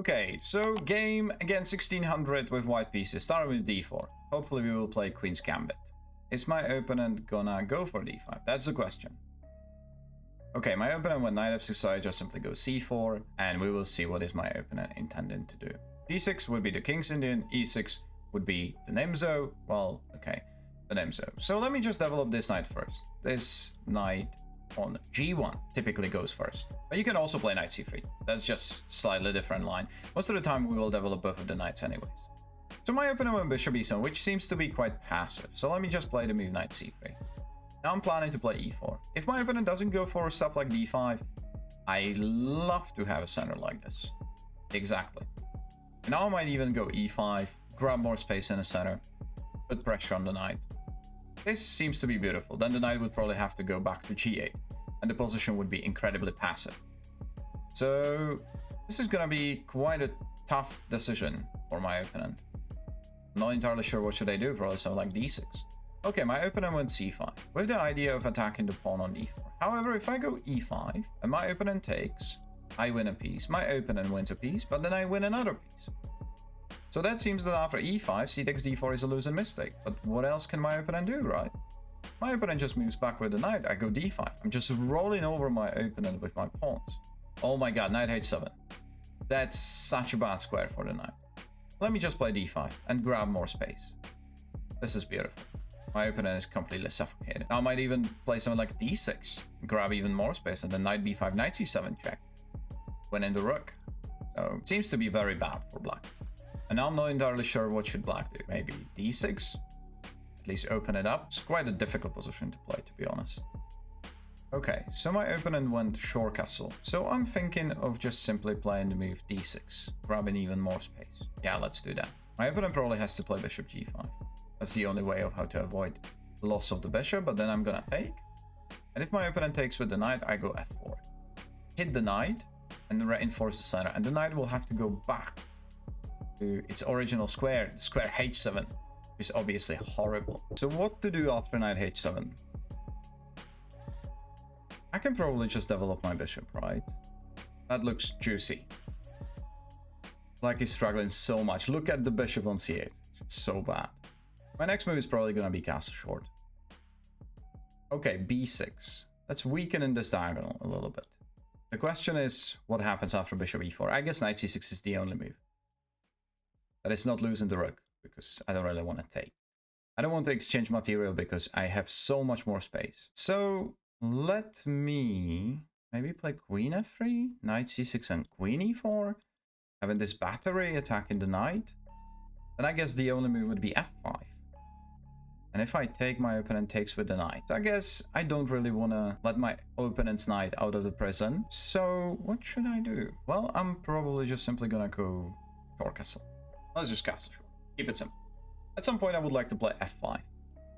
Okay, so game against 1600 with white pieces, starting with d4. Hopefully we will play Queen's Gambit. Is my opponent gonna go for d5? That's the question. Okay, my opponent went knight f6, so I just simply go c4, and we will see what is my opponent intending to do. g6 would be the King's Indian, e6 would be the Nimzo. Well, okay, the Nimzo. So let me just develop this knight first. This knight on g1 typically goes first, but you can also play knight c3. That's just slightly different line. Most of the time we will develop both of the knights anyways. So my opponent went bishop e7, which seems to be quite passive, so let me just play the move knight c3. Now I'm planning to play e4. If my opponent doesn't go for stuff like d5, I love to have a center like this. Exactly. And now I might even go e5, grab more space in the center, put pressure on the knight. This seems to be beautiful. Then the knight would probably have to go back to g8, and the position would be incredibly passive. So this is gonna be quite a tough decision for my opponent. I'm not entirely sure what should I do, probably something like d6. Okay, my opponent went c5, with the idea of attacking the pawn on d4. However, if I go e5, and my opponent takes, I win a piece, my opponent wins a piece, but then I win another piece. So that seems that after e5, c takes d4 is a losing mistake. But what else can my opponent do, right? My opponent just moves back with the knight. I go d5. I'm just rolling over my opponent with my pawns. Oh my god, knight h7. That's such a bad square for the knight. Let me just play d5 and grab more space. This is beautiful. My opponent is completely suffocated. Now I might even play something like d6, grab even more space, and then knight b5, knight c7 check. Winning the rook. So it seems to be very bad for black. And now I'm not entirely sure what should black do. Maybe d6? At least open it up. It's quite a difficult position to play, to be honest. Okay, so my opponent went shore castle. So I'm thinking of just simply playing the move d6, grabbing even more space. Yeah, let's do that. My opponent probably has to play bishop g5. That's the only way of how to avoid loss of the bishop, but then I'm gonna take. And if my opponent takes with the knight, I go f4. Hit the knight and reinforce the center, and the knight will have to go back to its original square, the square h7, which is obviously horrible. So what to do after knight h7? I can probably just develop my bishop, right? That looks juicy. Black is struggling so much. Look at the bishop on c8. It's so bad. My next move is probably going to be castle short. Okay, b6. Let's weaken in this diagonal a little bit. The question is, what happens after bishop e4? I guess knight c6 is the only move. But it's not losing the rook, because I don't really want to take. I don't want to exchange material because I have so much more space. So let me maybe play queen f3, knight c6 and queen e4. Having this battery attacking the knight. Then I guess the only move would be f5. And if I take, my opponent takes with the knight. So I guess I don't really want to let my opponent's knight out of the prison. So what should I do? Well, I'm probably just simply gonna go short castle. Let's just castle short. Keep it simple. At some point I would like to play f5.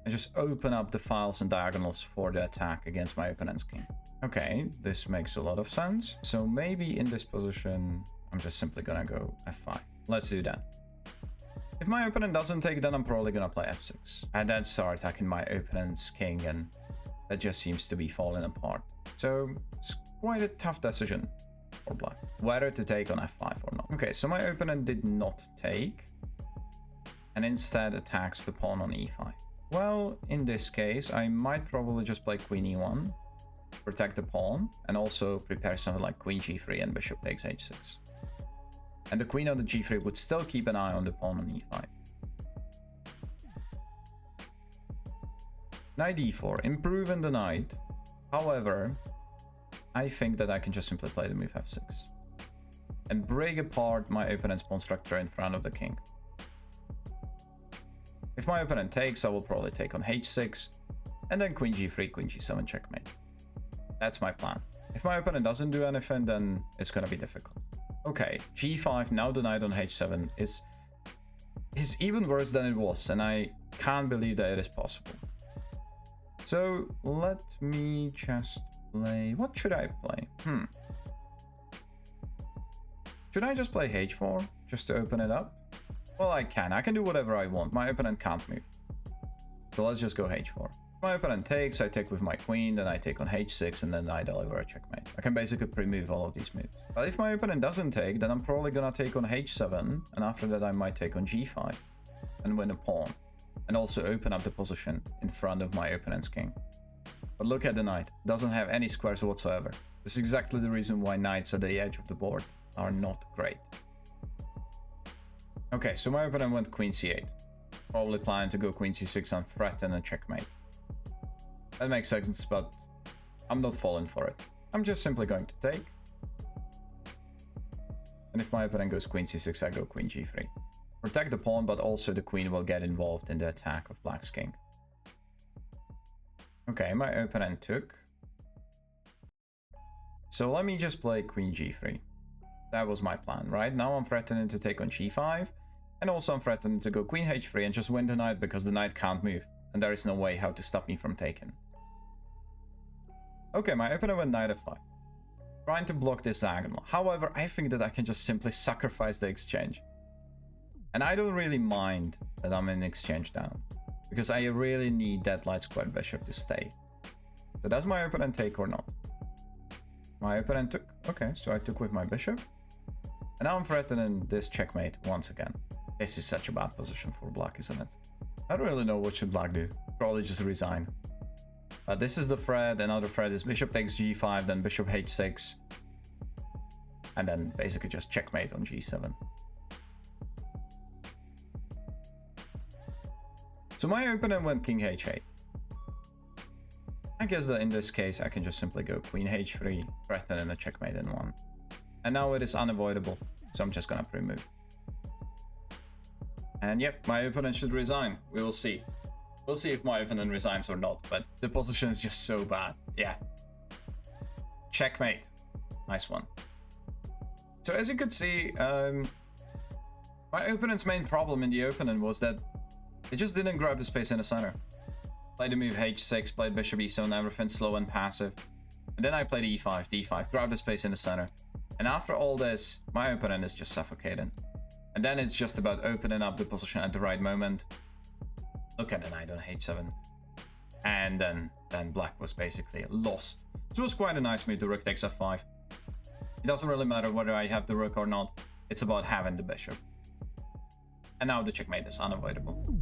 And just open up the files and diagonals for the attack against my opponent's king. Okay, this makes a lot of sense. So maybe in this position, I'm just simply gonna go f5. Let's do that. If my opponent doesn't take, then I'm probably gonna play f6 and then start attacking my opponent's king, and that just seems to be falling apart. So it's quite a tough decision for black, whether to take on f5 or not. Okay, so my opponent did not take and instead attacks the pawn on e5. Well, in this case, I might probably just play queen e1, protect the pawn, and also prepare something like queen g3 and bishop takes h6. And the queen on the g3 would still keep an eye on the pawn on e5. Knight d4, improving the knight. However, I think that I can just simply play the move f6 and break apart my opponent's pawn structure in front of the king. If my opponent takes, I will probably take on h6 and then queen g3, queen g7 checkmate. That's my plan. If my opponent doesn't do anything, then it's gonna be difficult. Okay, g5, now the knight on h7 is even worse than it was, and I can't believe that it is possible. So let me just play... What should I play? Should I just play h4 just to open it up? Well, I can do whatever I want. My opponent can't move. So let's just go h4. My opponent takes, I take with my queen, then I take on h6, and then I deliver a checkmate. I can basically pre-move all of these moves. But if my opponent doesn't take, then I'm probably gonna take on h7, and after that I might take on g5 and win a pawn, and also open up the position in front of my opponent's king. But look at the knight, doesn't have any squares whatsoever. This is exactly the reason why knights at the edge of the board are not great. Okay, so my opponent went queen c8. Probably planning to go queen c6 and threaten a checkmate. That makes sense, but I'm not falling for it. I'm just simply going to take. And if my opponent goes queen c6, I go queen g3. Protect the pawn, but also the queen will get involved in the attack of black's king. Okay, my opponent took. So let me just play queen g3. That was my plan, right? Now I'm threatening to take on g5. And also I'm threatening to go queen h3 and just win the knight because the knight can't move. And there is no way how to stop me from taking. Okay, my opponent went knight f5. Trying to block this diagonal. However, I think that I can just simply sacrifice the exchange. And I don't really mind that I'm in exchange down. Because I really need that light squared bishop to stay. So does my opponent take or not? My opponent took. Okay, so I took with my bishop. And now I'm threatening this checkmate once again. This is such a bad position for black, isn't it? I don't really know what should black do. Probably just resign. This is the threat. Another threat is bishop takes g5, then bishop h6. And then basically just checkmate on g7. So my opponent went king h8. I guess that in this case I can just simply go queen h3, threaten and a checkmate in one. And now it is unavoidable, so I'm just gonna pre-move. And yep, my opponent should resign. We will see. We'll see if my opponent resigns or not, but the position is just so bad. Yeah. Checkmate. Nice one. So as you could see, my opponent's main problem in the opening was that they just didn't grab the space in the center. Played the move h6, played bishop e7, everything slow and passive. And then I played e5, d5, grabbed the space in the center. And after all this, my opponent is just suffocating. And then it's just about opening up the position at the right moment. Look at the knight on h7. And then black was basically lost. This was quite a nice move, the rook takes f5. It doesn't really matter whether I have the rook or not. It's about having the bishop. And now the checkmate is unavoidable.